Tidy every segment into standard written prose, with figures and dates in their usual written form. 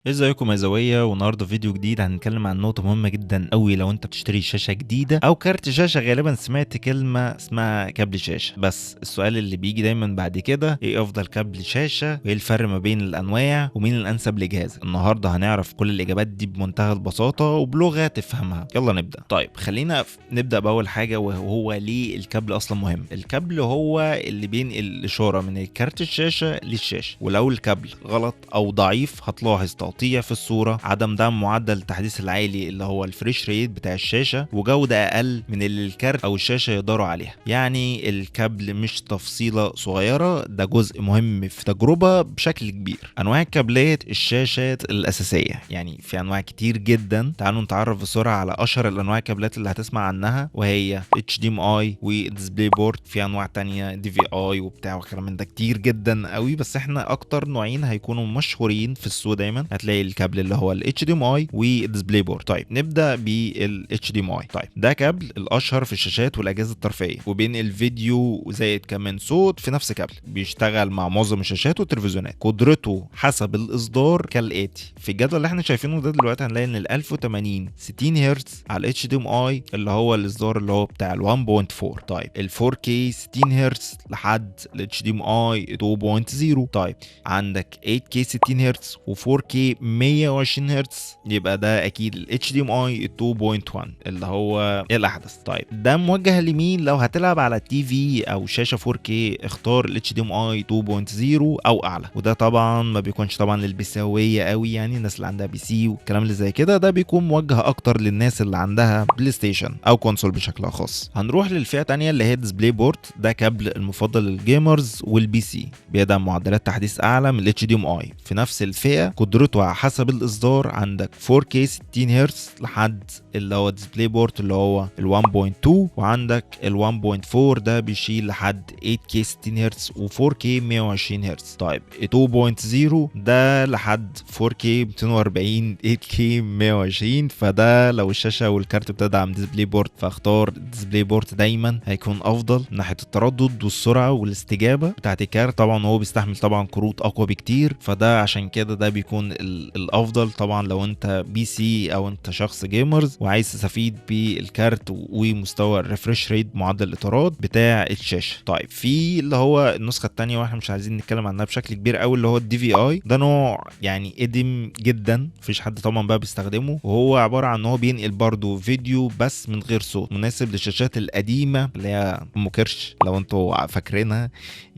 ازيكم يا زوية، والنهارده فيديو جديد هنتكلم عن نقطة مهمة جدا قوي. لو انت بتشتري شاشة جديدة او كارت شاشة، غالبا سمعت كلمة اسمها كابل شاشة. بس السؤال اللي بيجي دايما بعد كده، ايه افضل كابل شاشة وايه الفرق ما بين الانواع ومين الانسب لجهازك؟ النهارده هنعرف كل الاجابات دي بمنتهى البساطة وبلغة تفهمها. يلا نبدأ. طيب خلينا نبدأ باول حاجة، وهو ليه الكابل اصلا مهم. الكابل هو اللي بينقل الاشارة من الكارت الشاشة للشاشة، ولو الكابل غلط او ضعيف هتلاحظ تقطيع في الصورة، عدم دعم معدل التحديث العالي اللي هو الفريش ريت بتاع الشاشة، وجودة اقل من اللي الكارت او الشاشة يقدروا عليها. يعني الكابل مش تفصيلة صغيرة، ده جزء مهم في تجربة بشكل كبير. انواع الكابلات، الشاشات الاساسية يعني في انواع كتير جدا. تعالوا نتعرف بسرعة على اشهر الانواع الكابلات اللي هتسمع عنها، وهي HDMI وديسبلاي بورد. في انواع تانية DVI وبتاع وكلام من ده كتير جدا قوي، بس احنا اكتر نوعين هيكونوا مشهورين في السوق دايما هتلاقي الكابل اللي هو ال HDMI والديسبلاي بورد. طيب نبدا بال HDMI. طيب ده كابل الاشهر في الشاشات والاجهزه الترفيهيه، وبين الفيديو وزائد كمان صوت في نفس كابل، بيشتغل مع معظم الشاشات والتلفزيونات. قدرته حسب الاصدار كالاتي: في الجدول اللي احنا شايفينه ده دلوقتي هنلاقي ان ال 1080 60 هرتز على ال HDMI اللي هو الاصدار اللي هو بتاع ال 1.4. طيب ال 4K 60 هرتز لحد ال HDMI 2.0. طيب عندك 8K 60 هرتز و4K 120 هرتز، يبقى ده اكيد ال HDMI 2.1 اللي هو الاحدث. طيب ده موجه لمين؟ لو هتلعب على تي في او شاشه 4K اختار ال HDMI 2.0 او اعلى، وده طبعا ما بيكونش طبعا للبيساويه قوي، يعني الناس اللي عندها PC والكلام اللي زي كده، ده بيكون موجه اكتر للناس اللي عندها بلاي ستيشن او كونسول بشكل خاص. هنروح للفئه تانية اللي هي ديسبلاي بورد. ده كابل المفضل للجيمرز والبي سي، بيدعم معدلات تحديث اعلى من ال HDMI. في نفس الفئه قدرته على حسب الاصدار عندك 4K 60 هرتز لحد اللي هو ديسبلاي بورد اللي هو ال 1.2، وعندك ال 1.4 ده بيشيل لحد 8K 60 هرتز و4K 120 هرتز. طيب 2.0 ده لحد 4K 240 8K 120. فده لو الشاشه والكارت بتدعم ديسبلاي بورد فاختار ديسبلاي بورد، دايما هيكون افضل من ناحيه التردد والسرعه والاستجابه بتاعت الكارت. طبعا هو بيستحمل طبعا كروت اقوى بكتير، فده عشان كده ده بيكون الافضل طبعا لو انت بي سي او انت شخص جيمرز وعايز تستفيد بالكارت ومستوى الريفرش ريت معدل الاطارات بتاع الشاشه. طيب في اللي هو النسخه الثانيه واحنا مش عايزين نتكلم عنها بشكل كبير قوي، اللي هو الدي في اي. ده نوع يعني قديم جدا، مفيش حد طبعا بقى بيستخدمه، وهو عباره عن ان هو بينقل برضه فيديو بس من غير صوت، مناسب للشاشات القديمه اللي هي ام كرش لو انتوا فاكرينها،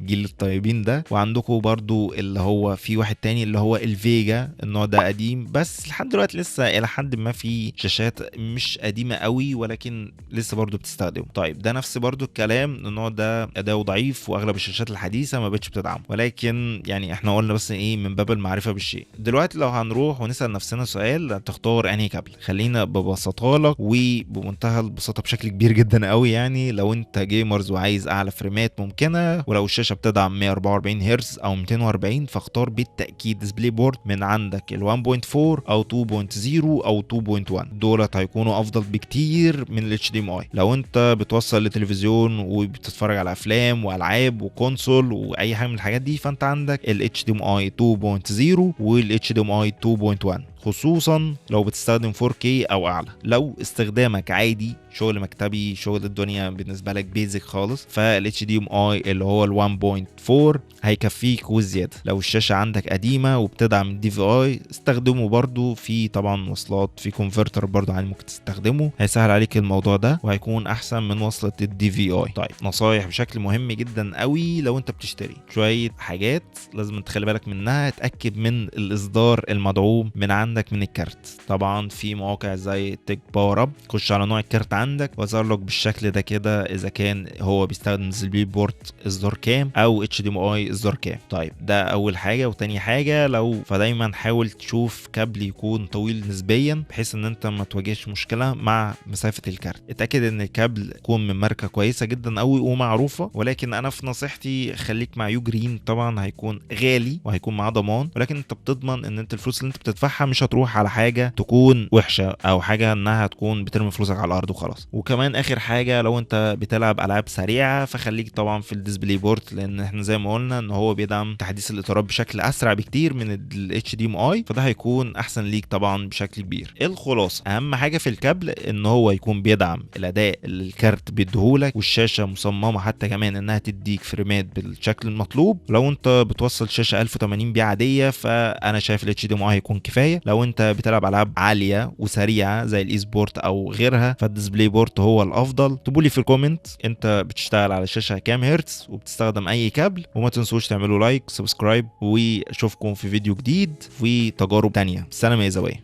جيل الطيبين ده. وعندكم برضو اللي هو في واحد تاني اللي هو الفيجا. النوع ده قديم بس لحد دلوقتي لسه الى حد ما في شاشات مش قديمه قوي ولكن لسه برضو بتستخدمه. طيب ده نفس برضو الكلام، النوع ده اداؤه ضعيف واغلب الشاشات الحديثه ما بقتش بتدعمه، ولكن يعني احنا قلنا بس ايه من باب المعرفه بالشيء. دلوقتي لو هنروح ونسال نفسنا سؤال، تختار انهي كابل؟ خلينا ببسطها لك وبمنتهى البساطه بشكل كبير جدا قوي. يعني لو انت جيمرز وعايز اعلى فريمات ممكنه، ولو الشاشه بتدعم 144 هرتز او 240، فاختار بالتاكيد ديسبلاي بورد من عندك ال 1.4 او 2.0 او 2.1. دولت هيكونوا افضل بكتير من ال HDMI. لو انت بتوصل لتلفزيون وبتتفرج على افلام والعاب وكونسول واي حاجه من الحاجات دي، فانت عندك ال HDMI 2.0 وال HDMI 2.1، خصوصا لو بتستخدم 4K او اعلى. لو استخدامك عادي شغل مكتبي، شغل الدنيا بالنسبه لك بيزك خالص، فال HDMI اللي هو ال 1.4 هيكفيك وزياده. لو الشاشه عندك قديمه وبتدعم DVI استخدمه برضو، في طبعا وصلات في كونفرتر برضو عادي ممكن تستخدمه، هيسهل عليك الموضوع ده وهيكون احسن من وصله ال DVI. طيب نصايح بشكل مهم جدا قوي، لو انت بتشتري شويه حاجات لازم تخلي بالك منها. اتاكد من الاصدار المدعوم من عندك من الكارت. طبعا في مواقع زي تك باور اب، خش على نوع الكارت عندك وظهر لك بالشكل ده كده اذا كان هو بيستخدم ديسبلاي بورد اصدار كام او HDMI اصدار كام. طيب ده اول حاجه. وتاني حاجه لو فدايما حاول تشوف كابل يكون طويل نسبيا بحيث ان انت ما تواجهش مشكله مع مسافه الكارت. اتاكد ان الكابل يكون من ماركه كويسه جدا قوي ومعروفه، ولكن انا في نصيحتي خليك مع يو جرين. طبعا هيكون غالي وهيكون معاه ضمان، ولكن انت بتضمن ان انت الفلوس اللي انت بتدفعها مش الشاشه تروح على حاجه تكون وحشه او حاجه انها تكون بترمي فلوسك على الارض وخلاص. وكمان اخر حاجه لو انت بتلعب العاب سريعه فخليك طبعا في الديسبلاي بورت، لان احنا زي ما قلنا ان هو بيدعم تحديث الاطارات بشكل اسرع بكتير من ال HDMI، فده هيكون احسن ليك طبعا بشكل كبير. الخلاصه اهم حاجه في الكابل ان هو يكون بيدعم الاداء اللي الكارت بيديهولك، والشاشه مصممه حتى كمان انها تديك فريمات بالشكل المطلوب. لو انت بتوصل شاشه 1080 بي عاديه فانا شايف ال HDMI هيكون كفايه. لو انت بتلعب العاب عاليه وسريعه زي الاي سبورت او غيرها فالديسبلاي بورت هو الافضل. اكتبوا لي في الكومنت انت بتشتغل على شاشه كام هرتز وبتستخدم اي كابل، وما تنسوش تعملوا لايك سبسكرايب، واشوفكم في فيديو جديد وتجارب تانية. سلام يا زوايا.